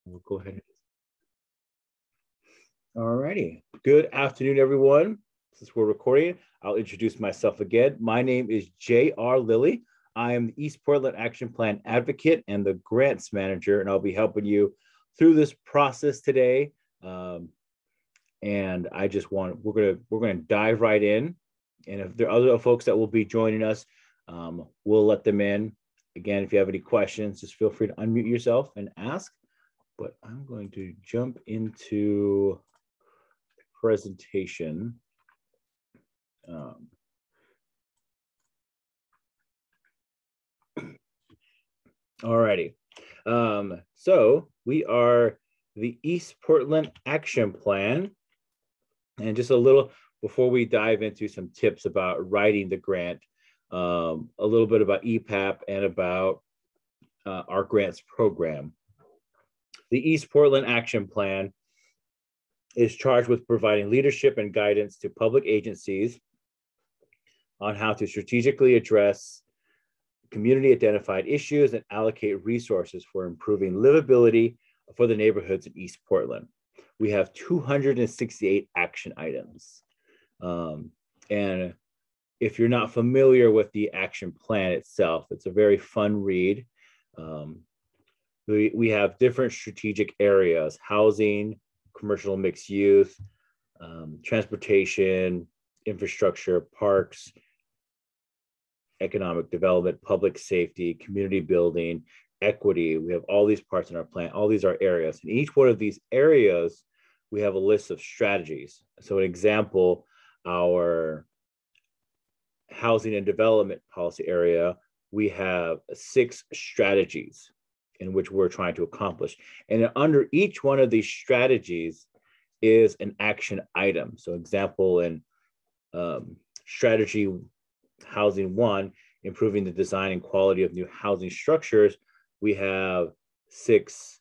We'll go ahead. All righty. Good afternoon, everyone. Since we're recording, I'll introduce myself again. My name is J.R. Lilly. I am the East Portland Action Plan Advocate and the Grants Manager, and I'll be helping you through this process today. And I just want we're gonna dive right in. And if there are other folks that will be joining us, we'll let them in. Again, if you have any questions, just feel free to unmute yourself and ask. But I'm going to jump into the presentation. All righty. So we are the East Portland Action Plan. And just a little, before we dive into some tips about writing the grant, a little bit about EPAP and about our grants program. The East Portland Action Plan is charged with providing leadership and guidance to public agencies on how to strategically address community-identified issues and allocate resources for improving livability for the neighborhoods in East Portland. We have 268 action items. And if you're not familiar with the action plan itself, it's a very fun read. We have different strategic areas: housing, commercial mixed use, transportation, infrastructure, parks, economic development, public safety, community building, equity. We have all these parts in our plan. All these are areas. In each one of these areas, we have a list of strategies. So an example, our housing and development policy area, we have 6 strategies in which we're trying to accomplish. And under each one of these strategies is an action item. So example, in strategy housing 1, improving the design and quality of new housing structures, we have 6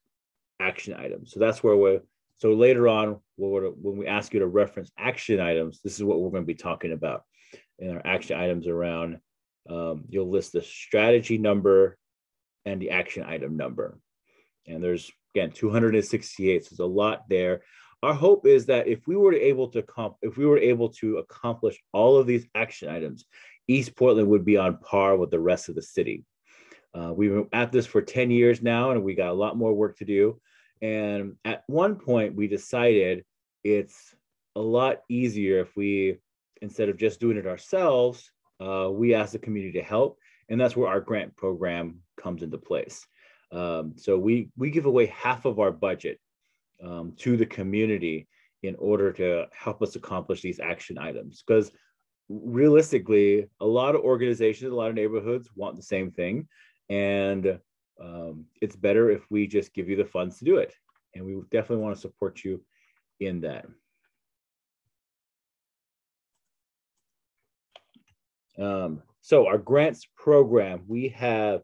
action items. So that's where so later on, when we ask you to reference action items, this is what we're going to be talking about. And our action items around, you'll list the strategy number and the action item number. And there's, again, 268, so there's a lot there. Our hope is that if we were able to accomplish all of these action items, East Portland would be on par with the rest of the city. We've been at this for 10 years now, and we got a lot more work to do. And at one point, we decided it's a lot easier if we, instead of just doing it ourselves, we ask the community to help. And that's where our grant program comes into place. So we give away half of our budget to the community in order to help us accomplish these action items. Because realistically, a lot of organizations, a lot of neighborhoods want the same thing. And it's better if we just give you the funds to do it. And we definitely want to support you in that. So our grants program, we have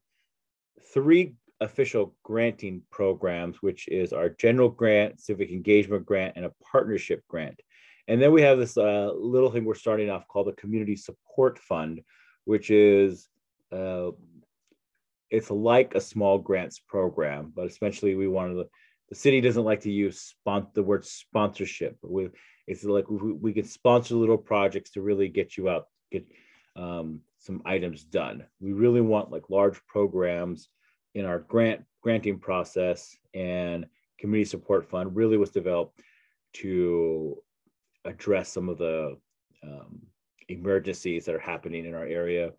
3 official granting programs, which is our general grant, civic engagement grant, and a partnership grant. And then we have this little thing we're starting off called the Community Support Fund, which is, it's like a small grants program, but essentially we wanted to, the city doesn't like to use the word sponsorship. It's like we can sponsor little projects to really get you out, get some items done. We really want like large programs in our granting process, and Community Support Fund really was developed to address some of the emergencies that are happening in our area,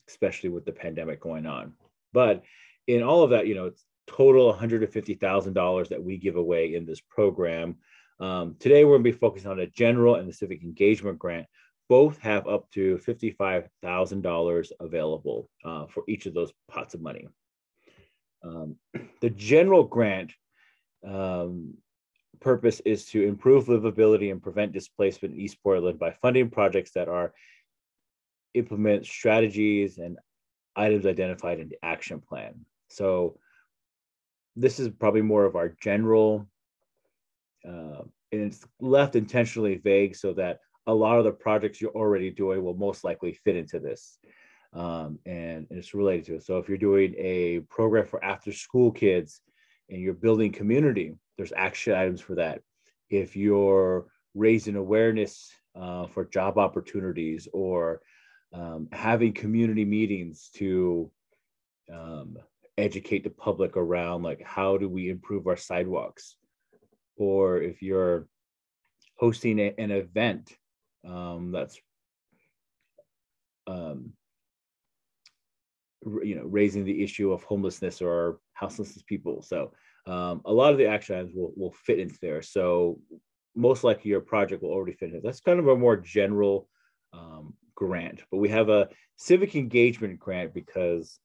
especially with the pandemic going on. But in all of that, it's total $150,000 that we give away in this program. Today, we're going to be focusing on a general and the civic engagement grant. Both have up to $55,000 available for each of those pots of money. The general grant purpose is to improve livability and prevent displacement in East Portland by funding projects that implement strategies and items identified in the action plan. So this is probably more of our general, and it's left intentionally vague so that a lot of the projects you're already doing will most likely fit into this. And it's related to it. So if you're doing a program for after school kids and you're building community, there's action items for that. If you're raising awareness for job opportunities, or having community meetings to educate the public around like how do we improve our sidewalks, or if you're hosting an event that's raising the issue of homelessness or houselessness people. So a lot of the action items will fit into there. So most likely your project will already fit in. That's kind of a more general grant, but we have a civic engagement grant because,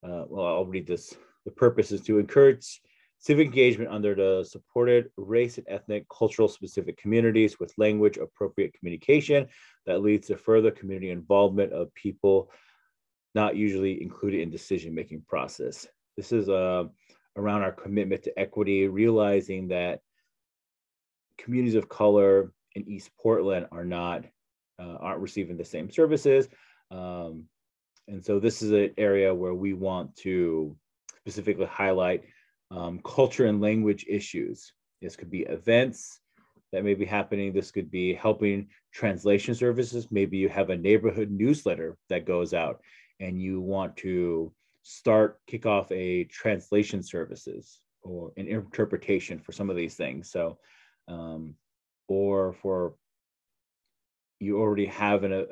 well, I'll read this. The purpose is to encourage civic engagement under the supported race and ethnic cultural specific communities with language appropriate communication that leads to further community involvement of people not usually included in decision-making process. This is around our commitment to equity, realizing that communities of color in East Portland aren't receiving the same services. And so this is an area where we want to specifically highlight culture and language issues. This could be events that may be happening. This could be helping translation services. Maybe you have a neighborhood newsletter that goes out and you want to kick off a translation services or an interpretation for some of these things. So, or for you already have an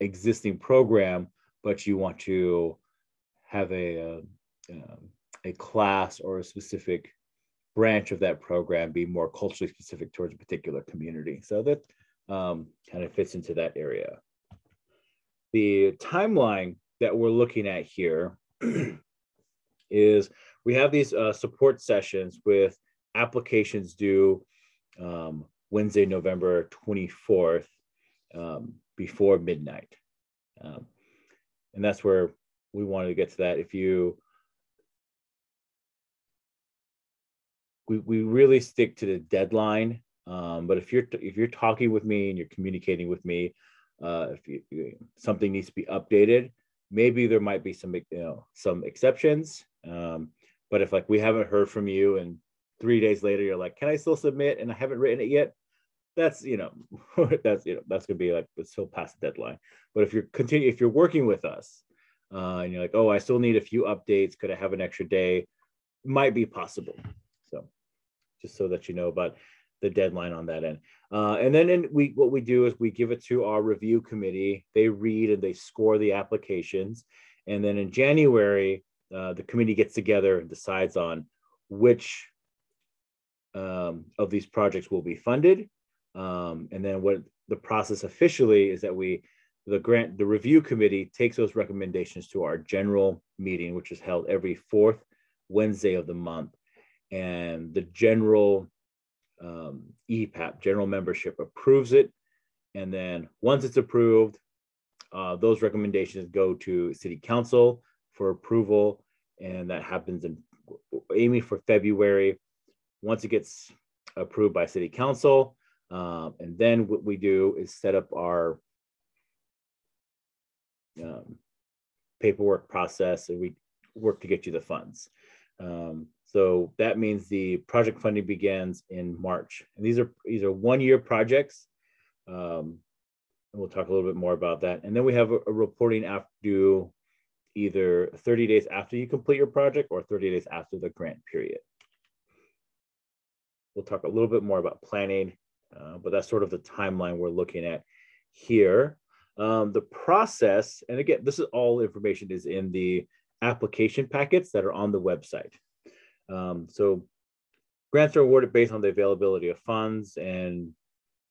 existing program, but you want to have a class or a specific branch of that program be more culturally specific towards a particular community. So that kind of fits into that area. The timeline that we're looking at here is we have these support sessions with applications due Wednesday, November 24th before midnight. And that's where we wanted to get to that. We really stick to the deadline, but if you're talking with me and you're communicating with me, if something needs to be updated, maybe there might be some exceptions. But if like we haven't heard from you and 3 days later you're like, can I still submit and I haven't written it yet? That's that's gonna be like it's still past the deadline. But if you're working with us and you're like, oh, I still need a few updates, could I have an extra day? Might be possible. So just so that you know about the deadline on that end. And then what we do is we give it to our review committee. They read and they score the applications. And then in January, the committee gets together and decides on which of these projects will be funded. And then what the process officially is that the review committee takes those recommendations to our general meeting, which is held every fourth Wednesday of the month. And the general EPAP, general membership, approves it. And then once it's approved, those recommendations go to City Council for approval. And that happens aiming for February. Once it gets approved by City Council, and then what we do is set up our paperwork process, and we work to get you the funds. So that means the project funding begins in March. And these are 1-year projects. And we'll talk a little bit more about that. And then we have a reporting due either 30 days after you complete your project or 30 days after the grant period. We'll talk a little bit more about planning, but that's sort of the timeline we're looking at here. The process, and again, this is all information is in the application packets that are on the website. So grants are awarded based on the availability of funds and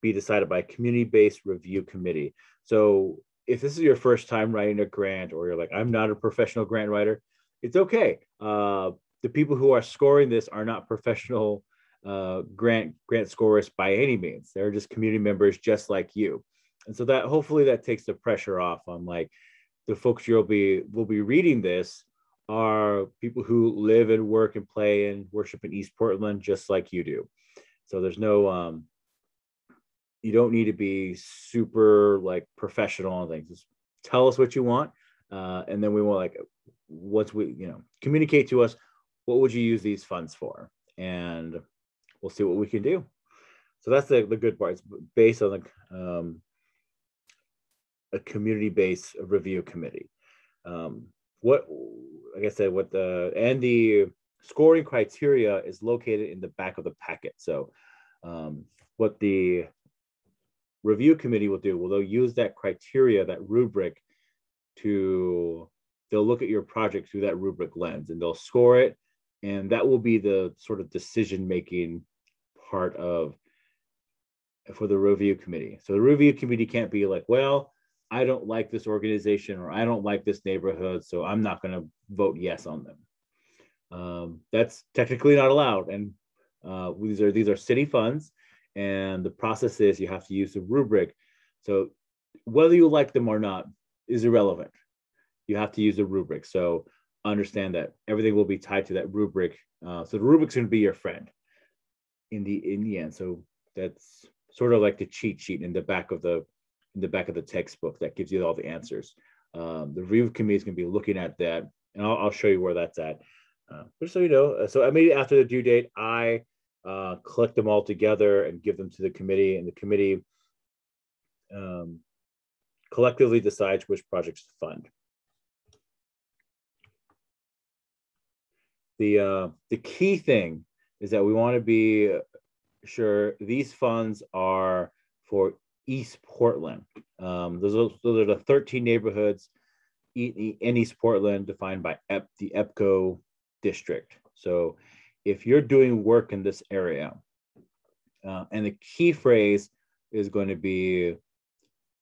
be decided by a community-based review committee. So if this is your first time writing a grant, or you're like, I'm not a professional grant writer, it's okay. The people who are scoring this are not professional grant scorers by any means. They're just community members just like you. And so that hopefully that takes the pressure off on like the folks will be reading this are people who live and work and play and worship in East Portland just like you do. So there's no you don't need to be super like professional on things. Just tell us what you want, and then we want like once we communicate to us what would you use these funds for? And we'll see what we can do. So that's the good part. It's based on a community-based review committee. Like I said, the scoring criteria is located in the back of the packet. So what the review committee will do, they'll use that criteria, that rubric, they'll look at your project through that rubric lens, and they'll score it. And that will be the sort of decision-making part for the review committee. So the review committee can't be like, well, I don't like this organization, or I don't like this neighborhood, so I'm not going to vote yes on them. That's technically not allowed. And these are city funds, and the process is you have to use the rubric. So whether you like them or not is irrelevant. You have to use the rubric. So understand that everything will be tied to that rubric. So the rubric's going to be your friend in the end. So that's sort of like the cheat sheet in the back of the textbook that gives you all the answers. The review committee is going to be looking at that, and I'll show you where that's at. Just so you know, so immediately after the due date, I collect them all together and give them to the committee, and the committee collectively decides which projects to fund. The key thing is that we want to be sure these funds are for East Portland. Those are the 13 neighborhoods in East Portland defined by the EPCO district. So if you're doing work in this area, and the key phrase is going to be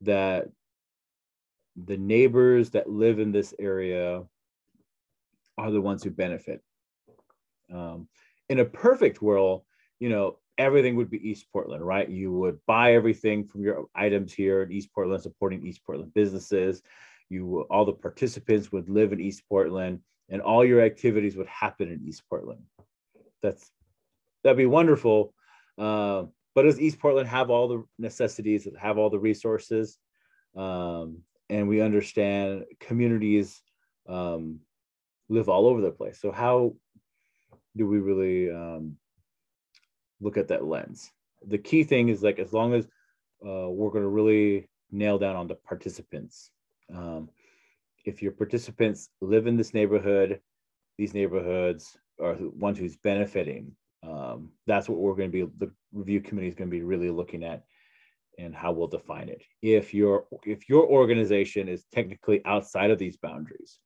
that the neighbors that live in this area are the ones who benefit. In a perfect world, everything would be East Portland, right? You would buy everything from your items here in East Portland, supporting East Portland businesses. All the participants would live in East Portland, and all your activities would happen in East Portland. That'd be wonderful. But does East Portland have all the necessities, have all the resources? And we understand communities live all over the place. So how do we really look at that lens? The key thing is, like, as long as we're going to really nail down on the participants. If your participants live in this neighborhood, these neighborhoods are the ones who's benefiting. That's what we're going to be, the review committee is going to be really looking at, and how we'll define it. If your organization is technically outside of these boundaries,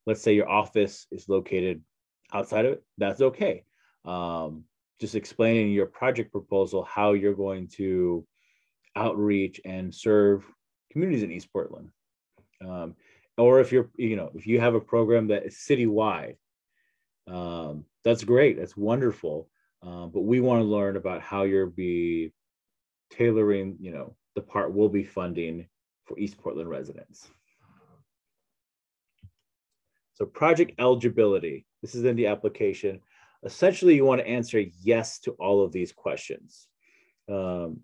let's say your office is located outside of it, that's okay. Just explaining your project proposal, how you're going to outreach and serve communities in East Portland. Or if if you have a program that is citywide, that's great, that's wonderful. But we want to learn about how you'll be tailoring, the part we'll be funding for East Portland residents. So project eligibility, this is in the application. Essentially, you want to answer yes to all of these questions. They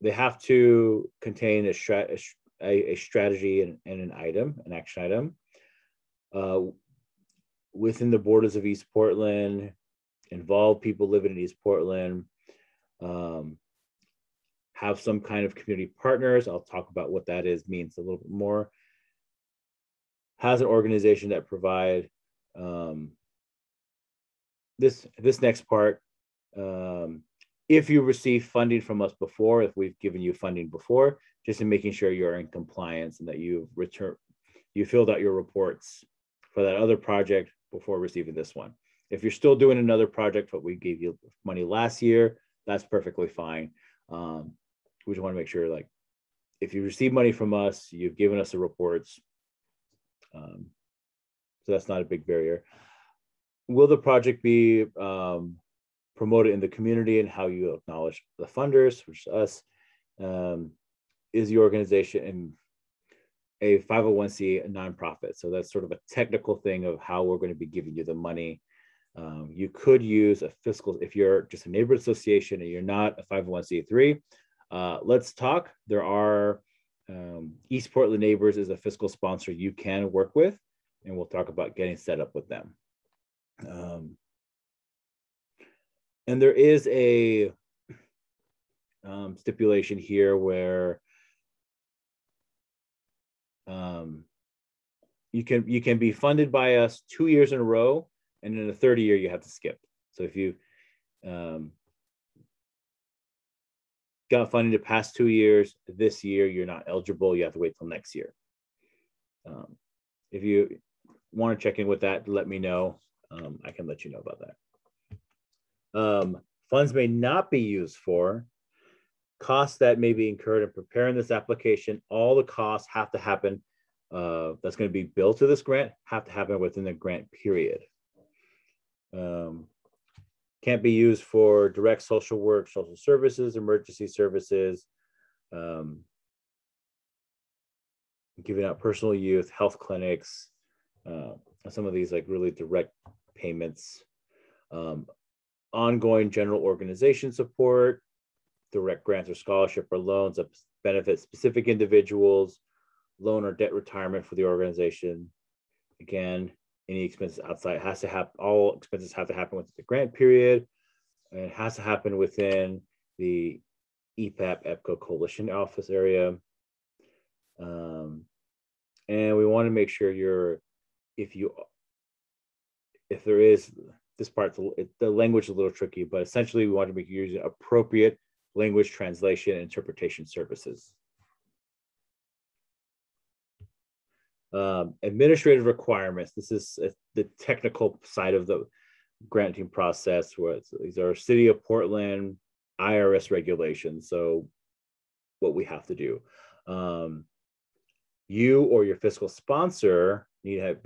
have to contain a strategy and an action item. Within the borders of East Portland, involve people living in East Portland, have some kind of community partners. I'll talk about what that means a little bit more. Has an organization that provide this next part. If you receive funding from us before, if we've given you funding before, just in making sure you're in compliance and that you filled out your reports for that other project before receiving this one. If you're still doing another project, but we gave you money last year, that's perfectly fine. We just want to make sure, like, if you receive money from us, you've given us the reports. So that's not a big barrier. Will the project be promoted in the community, and how you acknowledge the funders, which is us? Is the organization a 501c nonprofit? So that's sort of a technical thing of how we're going to be giving you the money. You could use a fiscal, if you're just a neighborhood association and you're not a 501c3, let's talk. There are East Portland Neighbors is a fiscal sponsor you can work with, and we'll talk about getting set up with them. And there is a stipulation here where you can be funded by us 2 years in a row, and in the third year you have to skip. So if you got funded the past 2 years, this year you're not eligible. You have to wait till next year. If you want to check in with that, let me know. I can let you know about that. Funds may not be used for costs that may be incurred in preparing this application. All the costs have to happen. That's going to be billed to this grant have to happen within the grant period. Can't be used for direct social work, social services, emergency services, giving out personal youth, health clinics, some of these like really direct payments, ongoing general organization support, direct grants or scholarship or loans that benefit specific individuals, loan or debt retirement for the organization. Again, any expenses outside has to have, all expenses have to happen within the grant period, and it has to happen within the EPAP EPCO coalition office area. And we want to make sure if there is this part, the language is a little tricky, but essentially we want to make you using appropriate language translation and interpretation services. Administrative requirements. This is the technical side of the granting process, where these are City of Portland IRS regulations. So what we have to do. You or your fiscal sponsor need to have,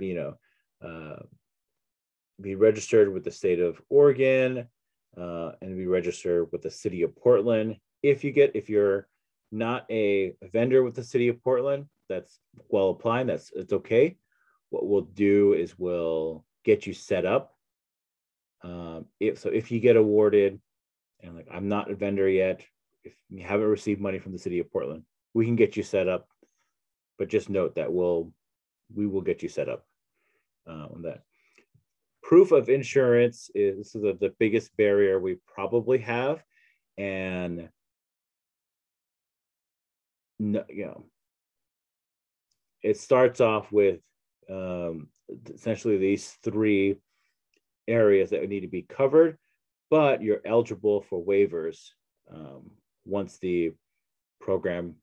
be registered with the state of Oregon and be registered with the City of Portland. If you're not a vendor with the City of Portland, that's well applying, it's okay. What we'll do is we'll get you set up. If you get awarded and like, I'm not a vendor yet, if you haven't received money from the City of Portland, we can get you set up, but just note that we will get you set up on that. Proof of insurance is the biggest barrier we probably have, and it starts off with essentially these 3 areas that would need to be covered, but you're eligible for waivers once the program,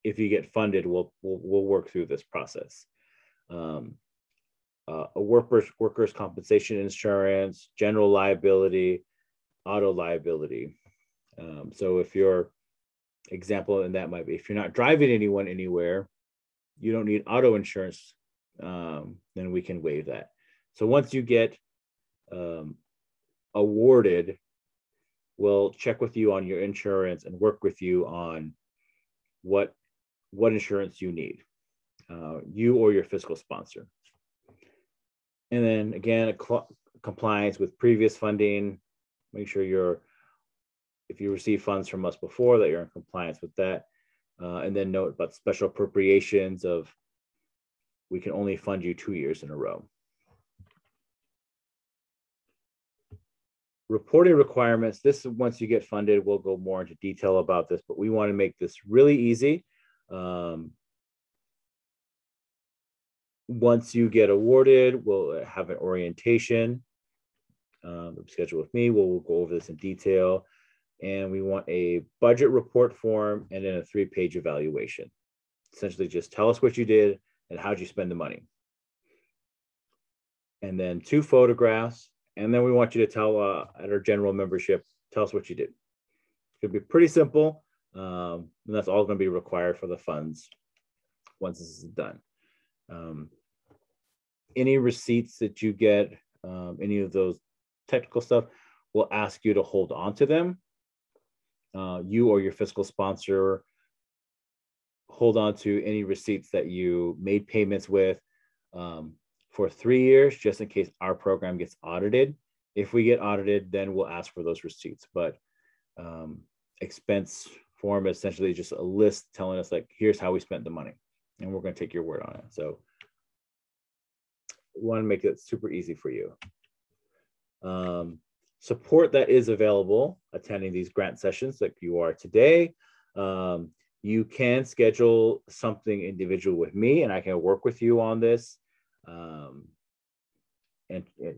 if you get funded, we'll work through this process. A workers' compensation insurance, general liability, auto liability. So if your example in that might be, if you're not driving anyone anywhere, you don't need auto insurance, then we can waive that. So once you get awarded, we'll check with you on your insurance and work with you on what insurance you need, you or your fiscal sponsor. And then again, compliance with previous funding. Make sure if you receive funds from us before, that you're in compliance with that. And then note about special appropriations of, we can only fund you 2 years in a row. Reporting requirements. This is once you get funded, we'll go more into detail about this, but we want to make this really easy. Once you get awarded, we'll have an orientation scheduled with me. We'll go over this in detail. And we want a budget report form and then a 3-page evaluation. Essentially just tell us what you did and how'd you spend the money. And then 2 photographs. And then we want you to tell at our general membership, tell us what you did. It's gonna be pretty simple. And that's all gonna be required for the funds once this is done. Any receipts that you get, any of those technical stuff, we'll ask you to hold on to them. You or your fiscal sponsor hold on to any receipts that you made payments with for 3 years, just in case our program gets audited. If we get audited, then we'll ask for those receipts. But expense form is essentially just a list telling us like, here's how we spent the money, and we're going to take your word on it. So we want to make it super easy for you. support that is available attending these grant sessions like you are today. You can schedule something individual with me and I can work with you on this and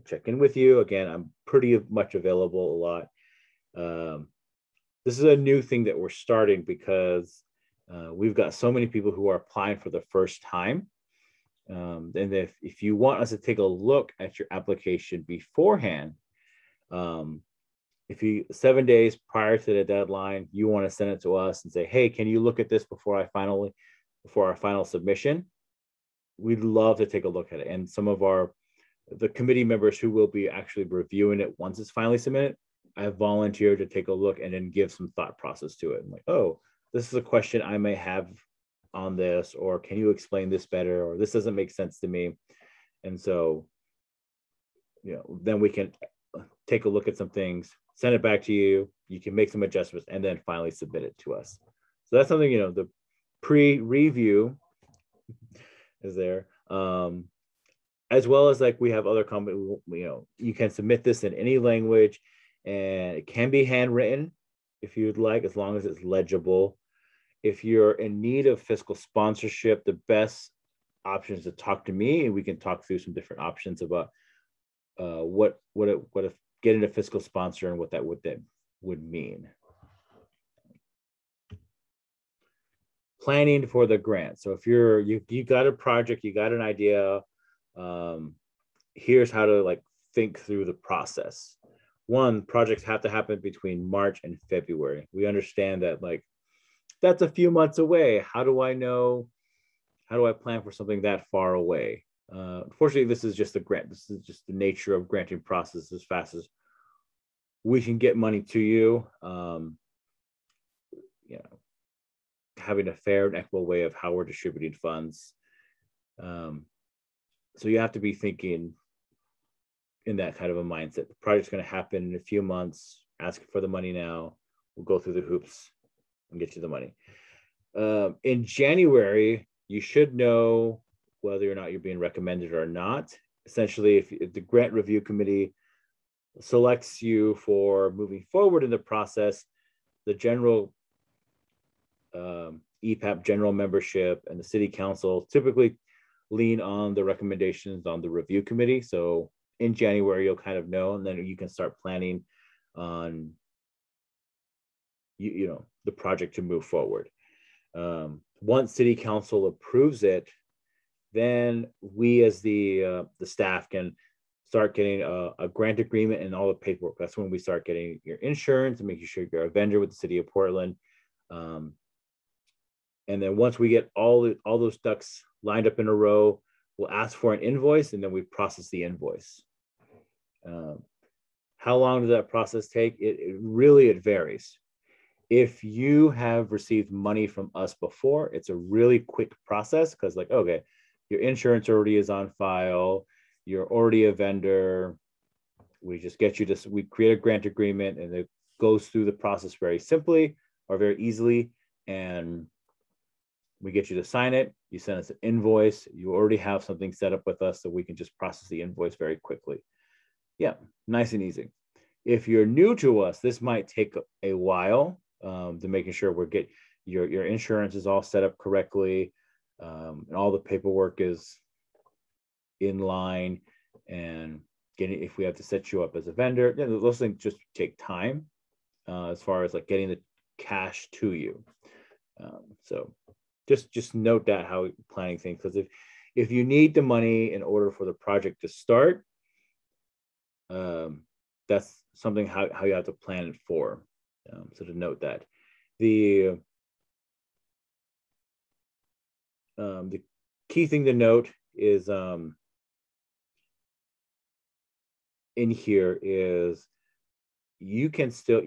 check in with you. Again, I'm pretty much available a lot. This is a new thing that we're starting because we've got so many people who are applying for the first time. And if you want us to take a look at your application beforehand, if you 7 days prior to the deadline, you want to send it to us and say, hey, can you look at this before our final submission? We'd love to take a look at it. And some of the committee members who will be actually reviewing it once it's finally submitted, I have volunteered to take a look and then give some thought process to it. I'm like, oh, this is a question I may have on this, or can you explain this better? Or this doesn't make sense to me. And so, then we can take a look at some things, send it back to you. You can make some adjustments and then finally submit it to us. So that's something, the pre-review is there. As well as like we have other companies, you can submit this in any language and it can be handwritten if you'd like, as long as it's legible. If you're in need of fiscal sponsorship, the best option is to talk to me and we can talk through some different options about what if getting a fiscal sponsor and what that would mean. Planning for the grant. So if you got a project, you got an idea, here's how to think through the process. One, projects have to happen between March and February. We understand that that's a few months away. How do I plan for something that far away? Unfortunately, this is just a grant. This is just the nature of granting process. As fast as we can get money to you, having a fair and equitable way of how we're distributing funds. So you have to be thinking in that kind of a mindset. The project's going to happen in a few months. Ask for the money now. We'll go through the hoops and get you the money. In January, you should know whether or not you're being recommended or not. Essentially, if the grant review committee selects you for moving forward in the process, the general EPAP general membership and the city council typically lean on the recommendations on the review committee. So in January, you'll kind of know, and then you can start planning on the project to move forward. Once city council approves it, then we as the staff can start getting a grant agreement and all the paperwork. That's when we start getting your insurance and making sure you're a vendor with the city of Portland. And then once we get all those ducks lined up in a row, we'll ask for an invoice and then we process the invoice. How long does that process take? It varies. If you have received money from us before, it's a really quick process because okay, your insurance already is on file. You're already a vendor. We just get you to, we create a grant agreement and it goes through the process very simply or very easily. And we get you to sign it. You send us an invoice. You already have something set up with us so we can just process the invoice very quickly. Yeah, nice and easy. If you're new to us, this might take a while to making sure your insurance is all set up correctly and all the paperwork is in line, and if we have to set you up as a vendor, those things just take time as far as getting the cash to you. So just note that how planning things, because if you need the money in order for the project to start, that's something how you have to plan it for. So to note that the key thing to note is in here is you can still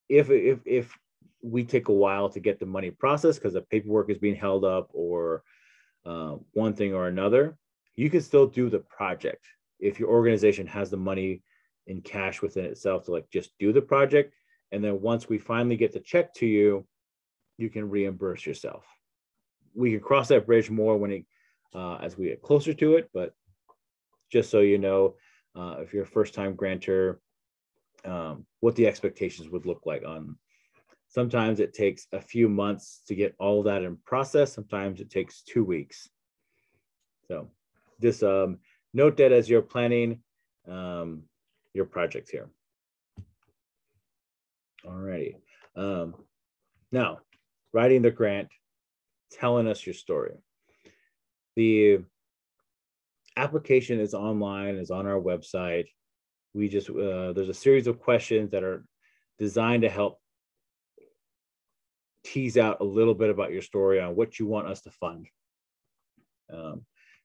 if we take a while to get the money processed because the paperwork is being held up or one thing or another, you can still do the project if your organization has the money in cash within itself to just do the project. And then once we finally get the check to you, you can reimburse yourself. We can cross that bridge more when as we get closer to it, but just so you know, if you're a first-time grantor, what the expectations would look like on. Sometimes it takes a few months to get all that in process. Sometimes it takes 2 weeks. So just note that as you're planning your projects here. All righty. Now, writing the grant, telling us your story. The application is online, is on our website. We just, there's a series of questions that are designed to help tease out a little bit about your story on what you want us to fund.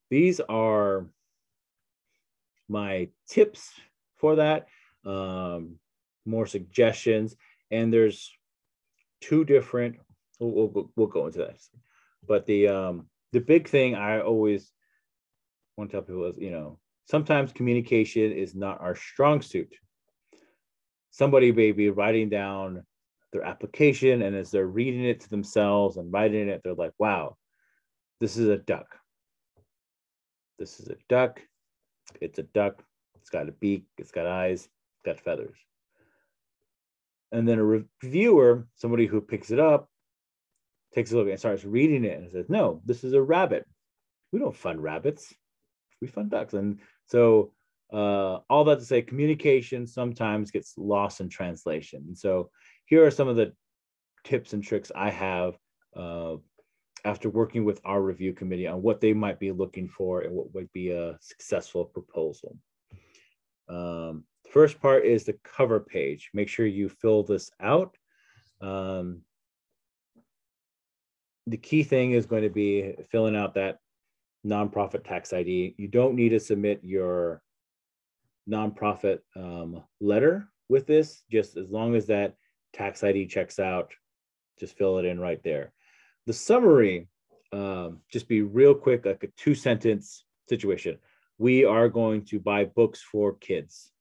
These are my tips for that, more suggestions, and there's 2 different, we'll go into that. But the big thing I always want to tell people is, sometimes communication is not our strong suit. Somebody may be writing down their application, and as they're reading it to themselves and writing it, they're like, wow, this is a duck. This is a duck. It's a duck. It's got a beak. It's got eyes. It's got feathers. And then a reviewer, somebody who picks it up, takes a look and starts reading it and says, no, this is a rabbit. We don't fund rabbits. We fund ducks. And so all that to say, communication sometimes gets lost in translation. And so here are some of the tips and tricks I have after working with our review committee on what they might be looking for and what would be a successful proposal. First part is the cover page. Make sure you fill this out. The key thing is going to be filling out that nonprofit tax ID. You don't need to submit your nonprofit letter with this, just as long as that tax ID checks out, just fill it in right there. The summary, just be real quick, like a 2-sentence situation. We are going to buy books for kids.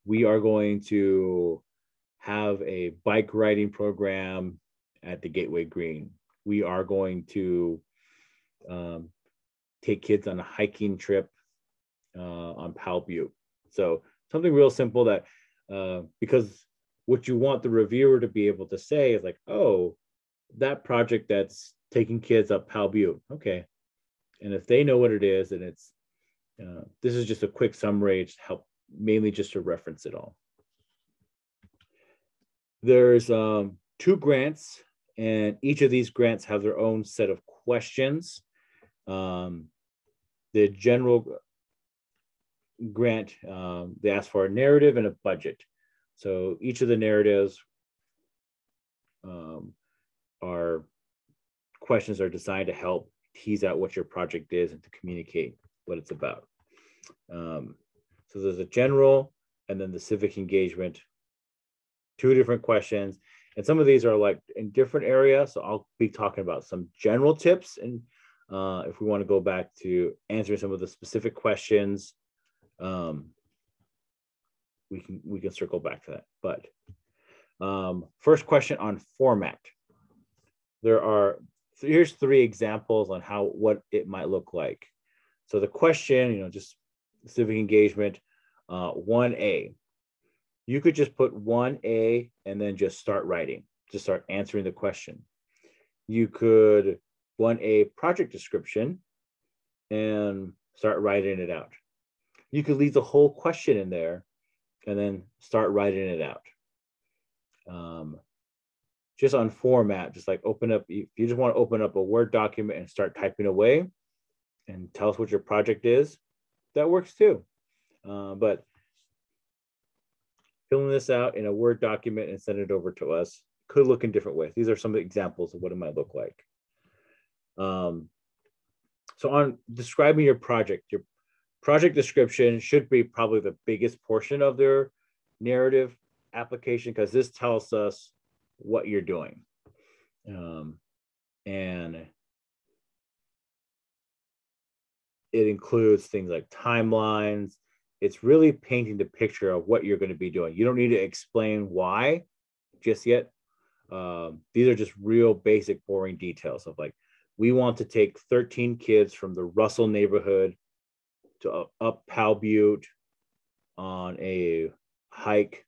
We are going to have a bike riding program at the Gateway Green. We are going to take kids on a hiking trip on Powell Butte. So something real simple that, because what you want the reviewer to be able to say is like, oh, that project that's taking kids up Powell Butte. Okay. And if they know what it is, and it's, this is just a quick summary to help, mainly just to reference it all. There's 2 grants, and each of these grants have their own set of questions. The general grant, they ask for a narrative and a budget. So each of the narratives questions are designed to help tease out what your project is and to communicate what it's about. So there's a general and then the civic engagement, 2 different questions. And some of these are like in different areas. So I'll be talking about some general tips. And if we want to go back to answering some of the specific questions, we can circle back to that. But first question on format. Here's 3 examples on what it might look like. So the question, just civic engagement, 1A. You could just put 1A and then just start writing, just start answering the question. You could 1A project description and start writing it out. You could leave the whole question in there and then start writing it out. Just on format, just like open up, if you just want to open up a Word document and start typing away and tell us what your project is, that works too. But filling this out in a Word document and send it over to us could look in different ways. These are some of the examples of what it might look like. So on describing your project description should be probably the biggest portion of their narrative application, because this tells us what you're doing. And it includes things like timelines. It's really painting the picture of what you're going to be doing. You don't need to explain why just yet. These are just real basic, boring details of like, we want to take 13 kids from the Russell neighborhood to up Powell Butte on a hike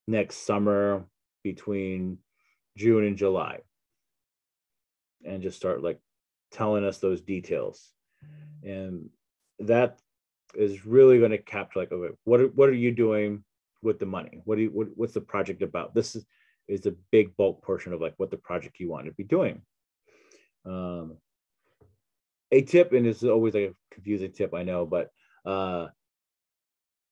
next summer between June and July, and just start like telling us those details. And that is really going to capture like, okay, what are you doing with the money? What's the project about? This is a big bulk portion of like what the project you want to be doing. A tip, and this is always like a confusing tip, I know, but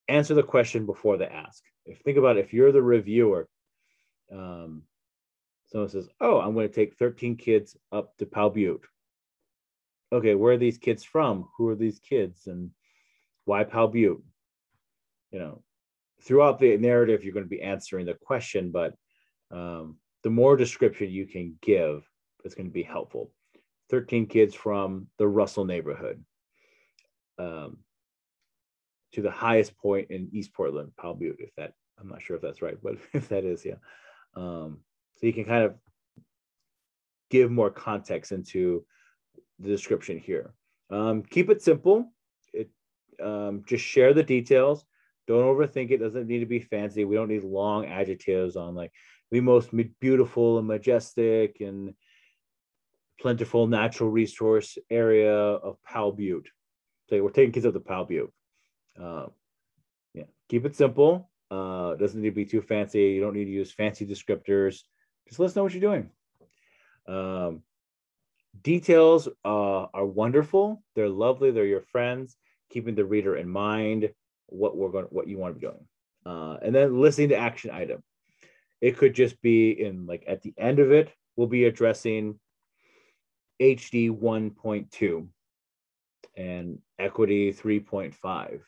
answer the question before the ask. Think about it, if you're the reviewer, someone says, oh, I'm going to take 13 kids up to Powell Butte. Okay, where are these kids from? Who are these kids? And why Powell Butte? You know, throughout the narrative, you're going to be answering the question, but the more description you can give, it's going to be helpful. 13 kids from the Russell neighborhood to the highest point in East Portland, Powell Butte, if that, I'm not sure if that's right, but if that is, yeah. So you can kind of give more context into the description here. Keep it simple. Just share the details. Don't overthink it. Doesn't need to be fancy. We don't need long adjectives on like the most beautiful and majestic and plentiful natural resource area of Powell Butte. So we're taking kids up to Powell Butte. Yeah, keep it simple. Doesn't need to be too fancy. You don't need to use fancy descriptors. Just let us know what you're doing. Details are wonderful. They're lovely. They're your friends. Keeping the reader in mind what you want to be doing, and then listing the action item. It could just be in like at the end of it, we'll be addressing HD 1.2 and equity 3.5.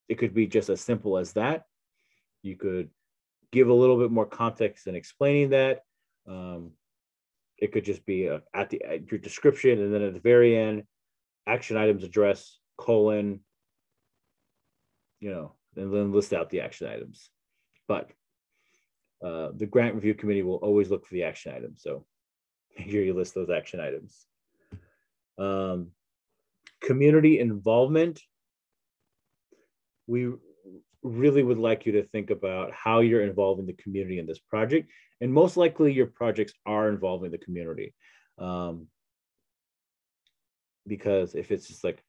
It could be just as simple as that. You could give a little bit more context in explaining that. It could just be at your description, and then at the very end, action items address, colon, you know, and then list out the action items. But the grant review committee will always look for the action items. So make sure you list those action items. Community involvement. We really would like you to think about how you're involving the community in this project. And most likely your projects are involving the community. Because if it's just like,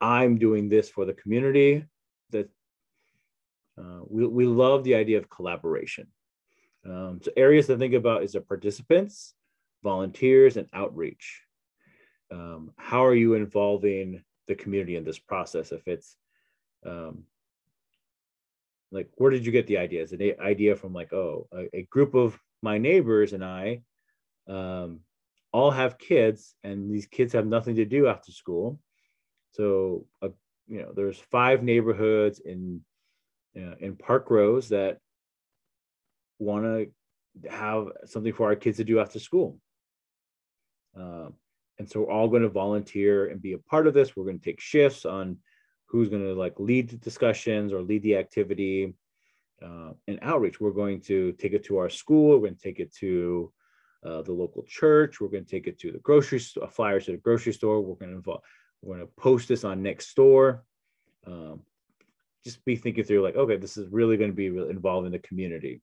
I'm doing this for the community, that we love the idea of collaboration. So areas to think about is the participants, volunteers, and outreach. How are you involving the community in this process? If it's like, where did you get the idea? Is it an idea from like, oh, a group of my neighbors and I all have kids, and these kids have nothing to do after school. So, you know, there's 5 neighborhoods in Park Rose that want to have something for our kids to do after school. And so we're all going to volunteer and be a part of this. We're going to take shifts on who's going to like lead the discussions or lead the activity. And outreach, we're going to take it to our school. We're going to take it to the local church. We're going to take it to the grocery store, flyers to the grocery store. We're going to post this on Nextdoor. Just be thinking through like, okay, this is really going to be involved in the community.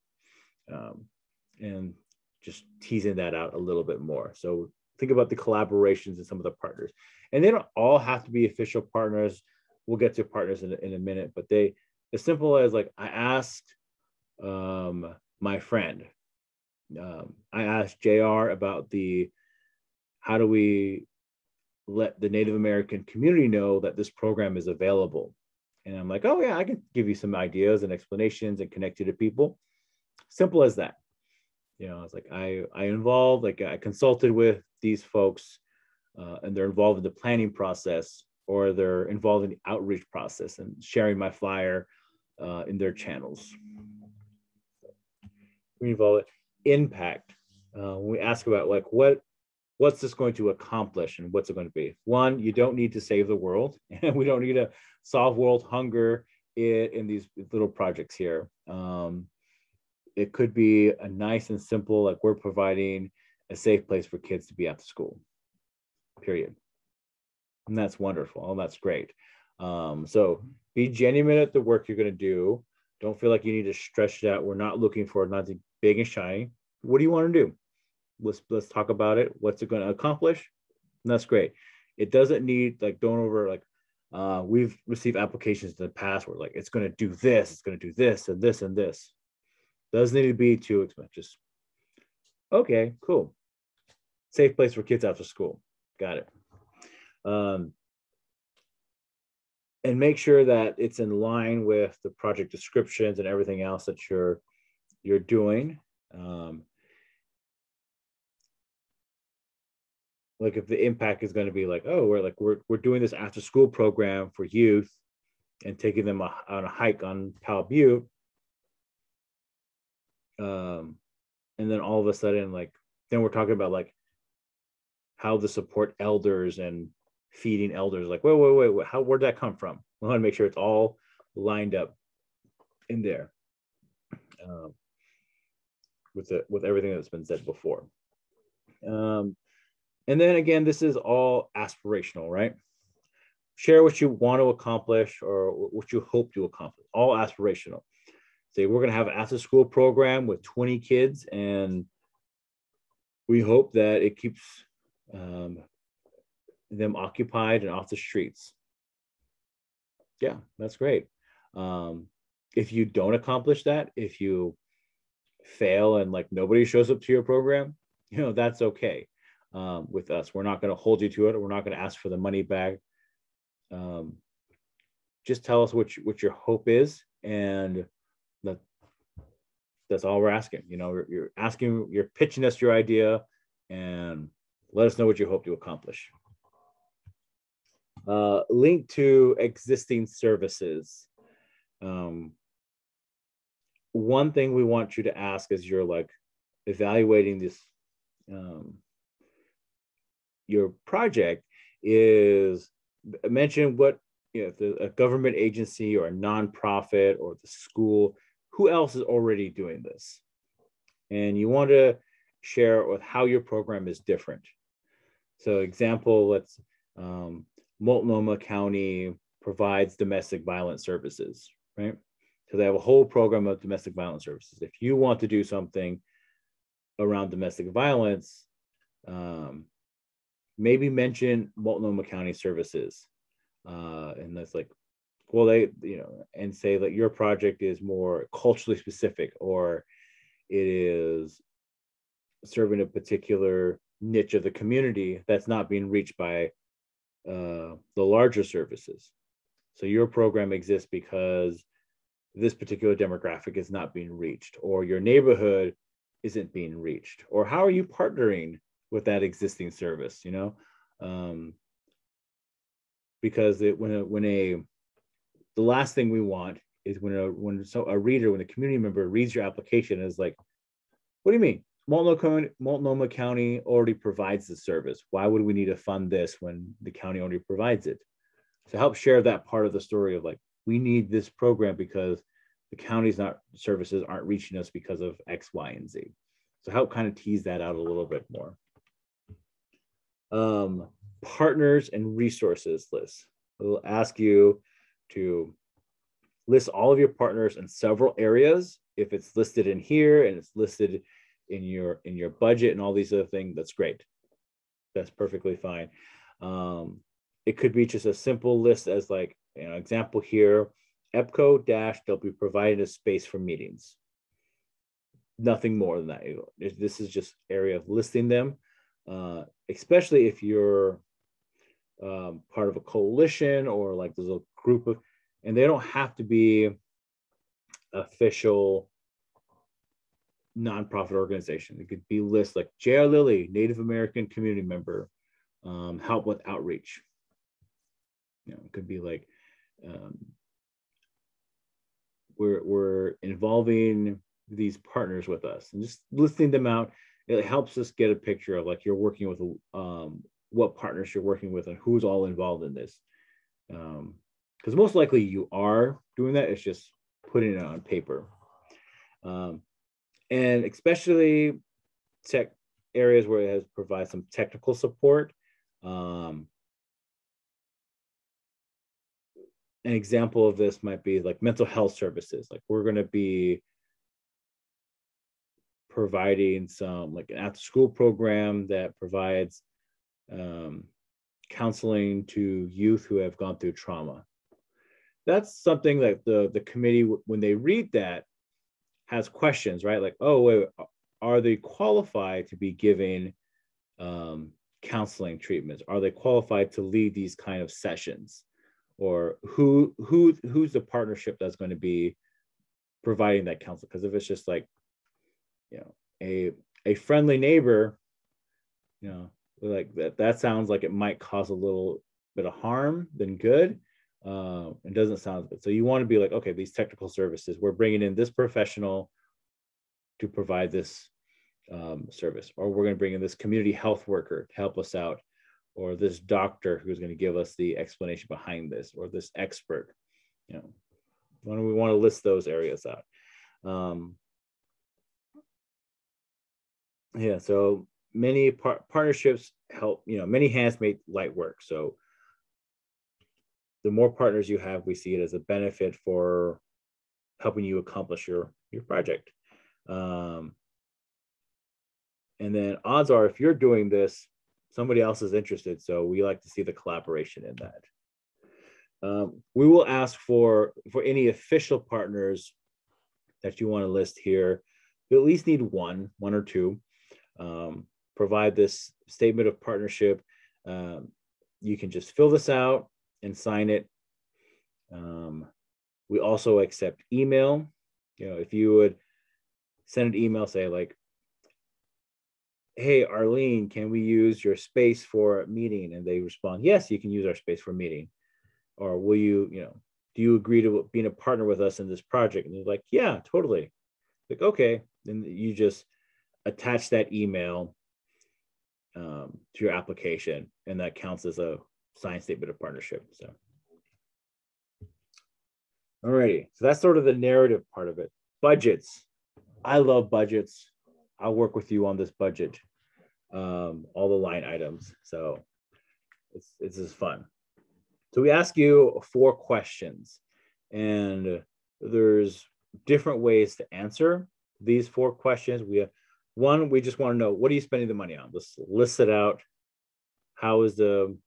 And just teasing that out a little bit more. So think about the collaborations and some of the partners. And they don't all have to be official partners. We'll get to partners in a minute, but as simple as like, I asked my friend, I asked JR about how do we let the Native American community know that this program is available? And I'm like, oh yeah, I can give you some ideas and explanations and connect you to people. Simple as that. You know, it's like I involved, like I consulted with these folks and they're involved in the planning process, or they're involved in the outreach process and sharing my flyer in their channels. We involve it. Impact. When we ask about like what's this going to accomplish and what's it going to be? One, you don't need to save the world, and we don't need to solve world hunger in these little projects here. It could be a nice and simple, like we're providing a safe place for kids to be after school, period. And that's wonderful. Oh, that's great. So be genuine at the work you're going to do. Don't feel like you need to stretch it out. We're not looking for nothing big and shiny. What do you want to do? Let's talk about it. What's it going to accomplish? And that's great. It doesn't need like don't over like we've received applications in the past where like it's going to do this, it's going to do this and this and this. Doesn't need to be too expensive. Just okay, cool. Safe place for kids after school. Got it. And make sure that it's in line with the project descriptions and everything else that you're doing. Like if the impact is going to be like, oh, we're doing this after school program for youth and taking them on a hike on Powell Butte. And then all of a sudden, like, then we're talking about like how to support elders and feeding elders. Like, wait, where'd that come from? We want to make sure it's all lined up in there with everything that's been said before. And then again, this is all aspirational, right? Share what you want to accomplish or what you hope to accomplish, all aspirational. Say we're going to have an after school program with 20 kids and we hope that it keeps them occupied and off the streets. Yeah, that's great. If you don't accomplish that, if you fail and like nobody shows up to your program, that's okay. With us, we're not going to hold you to it. We're not going to ask for the money back. Just tell us what your hope is, and that's all we're asking. You're pitching us your idea, and let us know what you hope to accomplish. Link to existing services. One thing we want you to ask as you're like evaluating this your project is mention what if a government agency or a nonprofit or the school, who else is already doing this, and you want to share with how your program is different. So example, let's Multnomah County provides domestic violence services, right? So they have a whole program of domestic violence services. If you want to do something around domestic violence, maybe mention Multnomah County services. And that's like, well, and say that your project is more culturally specific, or it is serving a particular niche of the community that's not being reached by the larger services. So your program exists because this particular demographic is not being reached, or your neighborhood isn't being reached, or how are you partnering with that existing service, because the last thing we want is when a reader, when a community member reads your application is like, what do you mean? Multnomah County already provides the service. Why would we need to fund this when the county already provides it? To help share that part of the story of like, we need this program because the county's services aren't reaching us because of X, Y, and Z. So help kind of tease that out a little bit more. Partners and resources list. We'll ask you to list all of your partners in several areas. If it's listed in here and it's listed in your budget and all these other things, that's great. That's perfectly fine. It could be just a simple list as like, example here, EPCO they'll be provided a space for meetings. Nothing more than that. This is just area of listing them, especially if you're part of a coalition or like there's a group of, and they don't have to be official nonprofit organization. It could be lists like J.R. Lilly, Native American community member, help with outreach. It could be like we're involving these partners with us, and just listing them out. It helps us get a picture of like you're working with what partners you're working with and who's all involved in this. Because most likely you are doing that. It's just putting it on paper. And especially tech areas where it has provided some technical support. an example of this might be like mental health services. Like we're going to be providing some like an after school program that provides counseling to youth who have gone through trauma. That's something that the committee, when they read that, has questions, right? Like, oh, wait, are they qualified to be giving counseling treatments? Are they qualified to lead these kind of sessions? Or who's the partnership that's going to be providing that counsel? Because if it's just like, you know, a friendly neighbor, you know, like that sounds like it might cause a little bit of harm than good. It doesn't sound good. So you want to be like, okay, these technical services, we're bringing in this professional to provide this service, or we're going to bring in this community health worker to help us out, or this doctor who's going to give us the explanation behind this, or this expert. You know, we want to list those areas out. Yeah, so many partnerships help, you know, many hands make light work. So the more partners you have, we see it as a benefit for helping you accomplish your project. And then odds are, if you're doing this, somebody else is interested. So we like to see the collaboration in that. We will ask for any official partners that you want to list here. You at least need one or two. Provide this statement of partnership. You can just fill this out and sign it. We also accept email. You know, if you would send an email, say like, hey, Arlene, can we use your space for a meeting? And they respond, yes, you can use our space for a meeting. Or will you, you know, do you agree to being a partner with us in this project? And they're like, yeah, totally. Like, okay. Then you just attach that email to your application, and that counts as a signed statement of partnership. So, alrighty. So that's sort of the narrative part of it. Budgets. I love budgets. I'll work with you on this budget, all the line items. So it's just fun. So we ask you 4 questions, and there's different ways to answer these 4 questions. We just want to know, what are you spending the money on? Let's list it out. How do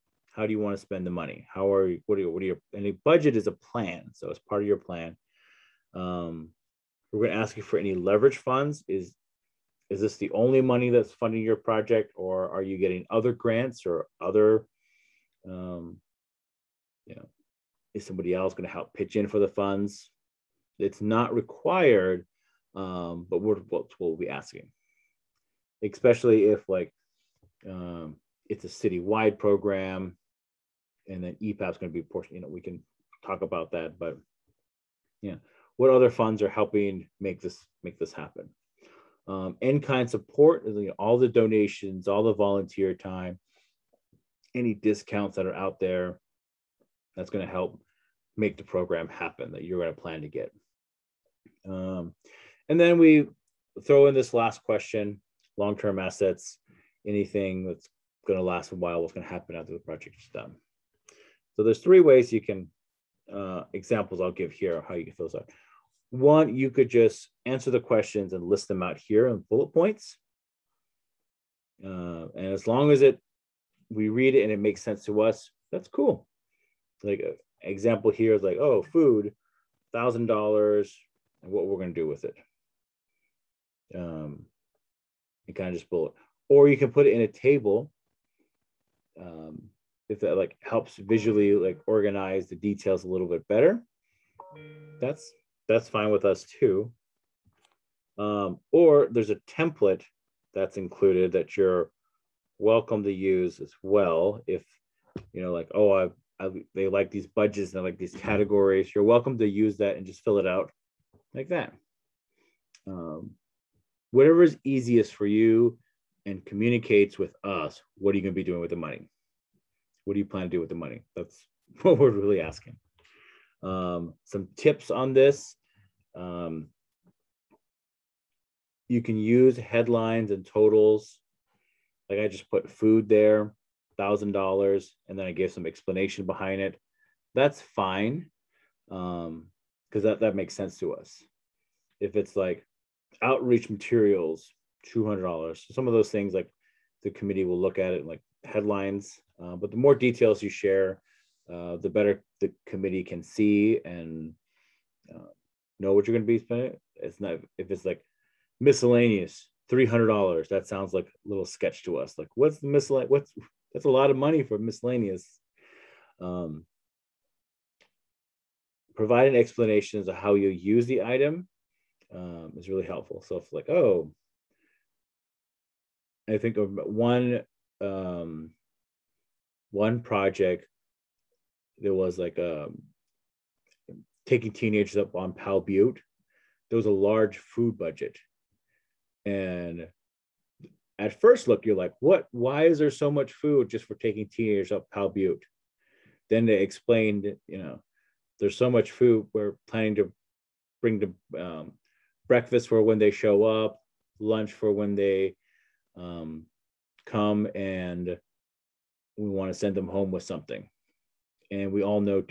you want to spend the money? What are your, and a budget is a plan. So it's part of your plan. We're going to ask you for any leverage funds. Is this the only money that's funding your project, or are you getting other grants or other, you know, is somebody else going to help pitch in for the funds? It's not required, but we'll be asking, especially if like it's a citywide program, and then EPAP is going to be a portion. You know, we can talk about that, but yeah, what other funds are helping make this happen? In-kind support is, you know, all the donations, all the volunteer time, any discounts that are out there. That's going to help make the program happen that you're going to plan to get. And then we throw in this last question: long-term assets, anything that's going to last a while, what's going to happen after the project is done. So there's 3 ways you can, examples I'll give here, how you can fill this out. One, you could just answer the questions and list them out here in bullet points. And as long as we read it and it makes sense to us, that's cool. Like an example here is like, oh, food, $1,000, and what we're going to do with it. You kind of just bullet, or you can put it in a table. If that like helps visually like organize the details a little bit better, that's fine with us too. Or there's a template that's included that you're welcome to use as well. If you know, like, oh, they like these budgets and I like these categories, you're welcome to use that and just fill it out like that. Whatever is easiest for you and communicates with us, what are you going to be doing with the money? What do you plan to do with the money? That's what we're really asking. Some tips on this. You can use headlines and totals. Like I just put food there, $1,000, and then I gave some explanation behind it. That's fine. because that makes sense to us. If it's like outreach materials, $200, some of those things, like the committee will look at it like headlines, but the more details you share, the better the committee can see and know what you're going to be spending. It's not, if it's like miscellaneous, $300, that sounds like a little sketch to us. Like, what's the miscellaneous? That's a lot of money for miscellaneous. Providing explanations of how you use the item is really helpful. So if like, oh, I think of one project, there was like taking teenagers up on Pal Butte. There was a large food budget. And at first look, you're like, what? Why is there so much food just for taking teenagers up Pal Butte? Then they explained, there's so much food. We're planning to bring the breakfast for when they show up, lunch for when they come, and we want to send them home with something. And we all know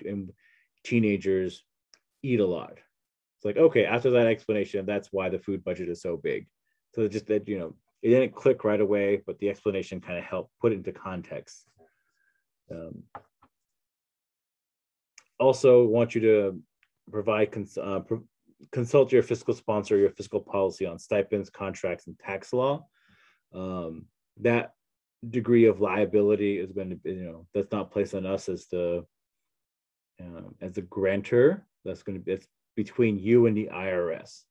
teenagers eat a lot. It's like, okay, after that explanation, that's why the food budget is so big. So just that, it didn't click right away, but the explanation kind of helped put it into context. Also want you to provide, consult your fiscal sponsor, your fiscal policy on stipends, contracts, and tax law. That degree of liability is going to be, that's not placed on us as the grantor. That's going to be, it's between you and the IRS.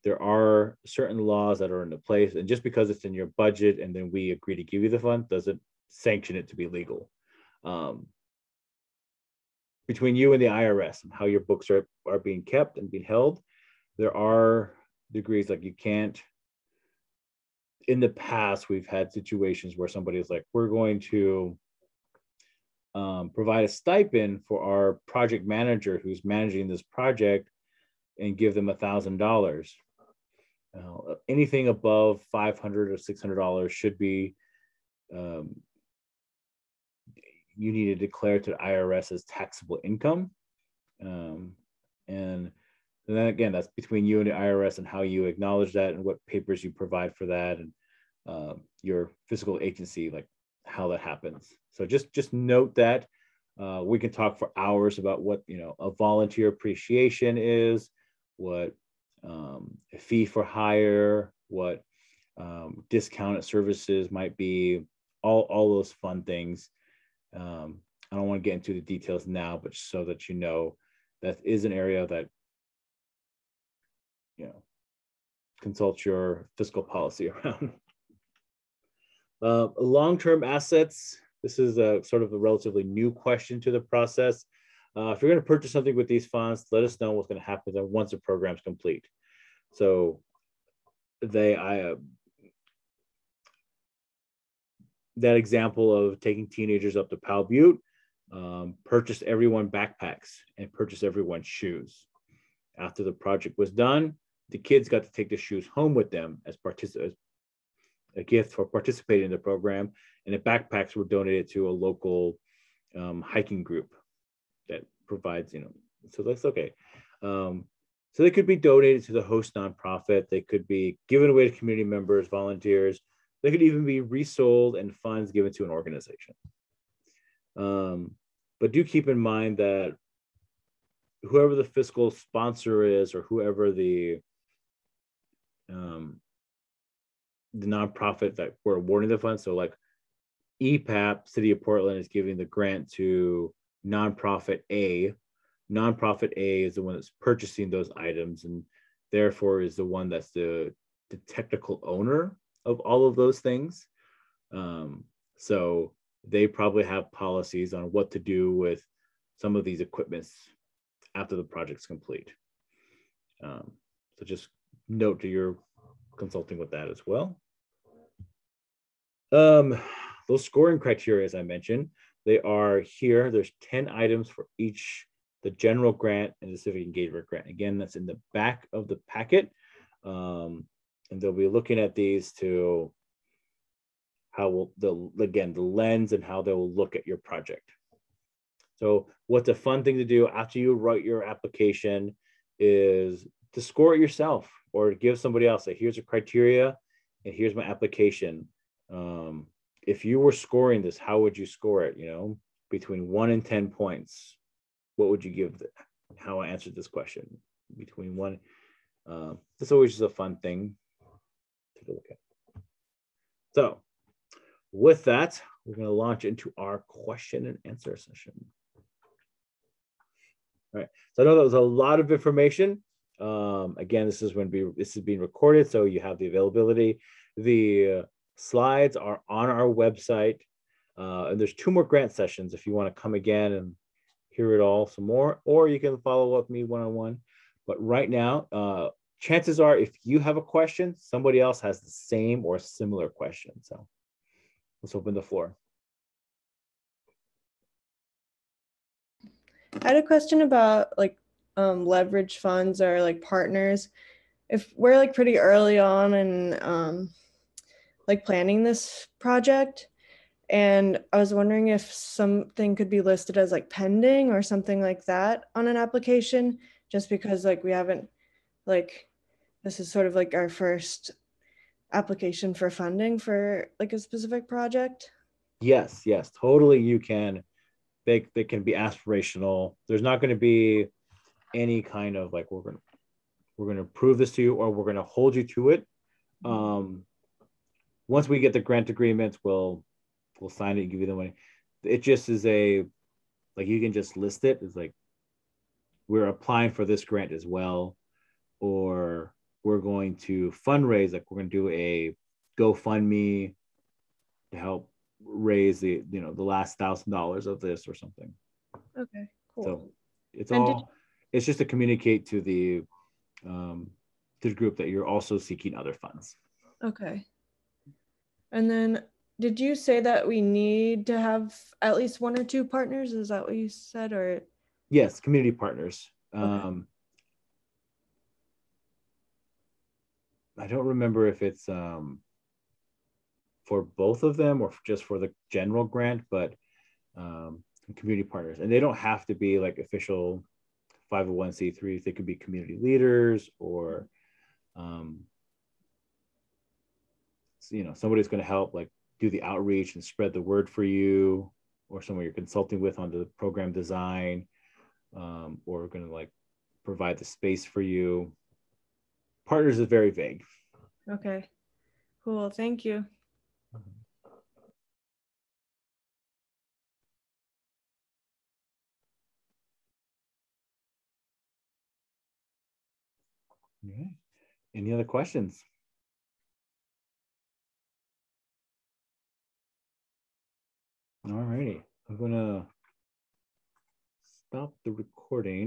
There are certain laws that are into place, and just because it's in your budget and then we agree to give you the fund doesn't sanction it to be legal. Between you and the IRS and how your books are being kept and being held, there are degrees like you can't. In the past, we've had situations where somebody is like, we're going to provide a stipend for our project manager who's managing this project and give them $1,000. Anything above $500 or $600 should be, you need to declare to the IRS as taxable income. And then again, that's between you and the IRS and how you acknowledge that and what papers you provide for that, and your fiscal agency, like how that happens. So just note that. We can talk for hours about what a volunteer appreciation is, what a fee for hire, what discounted services might be, all those fun things. I don't want to get into the details now, but so that that is an area that consult your fiscal policy around. Long-term assets. This is a sort of a relatively new question to the process. If you're going to purchase something with these funds, let us know what's going to happen once the program's complete. So that example of taking teenagers up to Pal Butte, purchased everyone backpacks and purchased everyone shoes. After the project was done, the kids got to take the shoes home with them as a gift for participating in the program, and the backpacks were donated to a local hiking group that provides, so that's okay. So they could be donated to the host nonprofit. They could be given away to community members, volunteers. They could even be resold and funds given to an organization. But do keep in mind that whoever the fiscal sponsor is, or whoever the nonprofit that we're awarding the funds, so like EPAP, City of Portland, is giving the grant to nonprofit A. Nonprofit A is the one that's purchasing those items, and therefore is the one that's the technical owner of all of those things. So they probably have policies on what to do with some of these equipments after the project's complete. So just note that you're consulting with that as well. Those scoring criteria, as I mentioned, they are here. There's 10 items for each, the general grant and the civic engagement grant. Again, that's in the back of the packet. And they'll be looking at these to how the lens and how they will look at your project. So what's a fun thing to do after you write your application is to score it yourself or give somebody else, like, here's a criteria and here's my application. If you were scoring this, how would you score it? You know, between 1 and 10 points, what would you give how I answered this question? Between one, that's always just a fun thing to look at. So with that, we're going to launch into our question and answer session. All right. So I know that was a lot of information. Again, this is being recorded, so you have the availability. The slides are on our website, and there's 2 more grant sessions if you want to come again and hear it all some more, or you can follow up with me one-on-one. But right now, chances are if you have a question, somebody else has the same or similar question. So let's open the floor. I had a question about like leverage funds or like partners. If we're like pretty early on in like planning this project, and I was wondering if something could be listed as like pending or something like that on an application, just because like we haven't, like, this is sort of like our first application for funding for like a specific project. Yes, totally. You can. They can be aspirational. There's not going to be any kind of like we're going to prove this to you or we're going to hold you to it. Once we get the grant agreements, we'll sign it and give you the money. It just is like you can just list it as like we're applying for this grant as well, or we're going to fundraise, like we're going to do a GoFundMe to help raise the last $1,000 of this or something. Okay, cool. So it's just to communicate to the group that you're also seeking other funds. Okay. And then did you say that we need to have at least 1 or 2 partners? Is that what you said? Or yes, community partners. Okay. I don't remember if it's for both of them or just for the general grant, but community partners. And they don't have to be like official 501c3s. They could be community leaders or somebody's going to help like do the outreach and spread the word for you, or someone you're consulting with on the program design, or going to like provide the space for you. Partners is very vague. Okay, cool. Thank you. Okay. Any other questions? All righty. I'm going to stop the recording.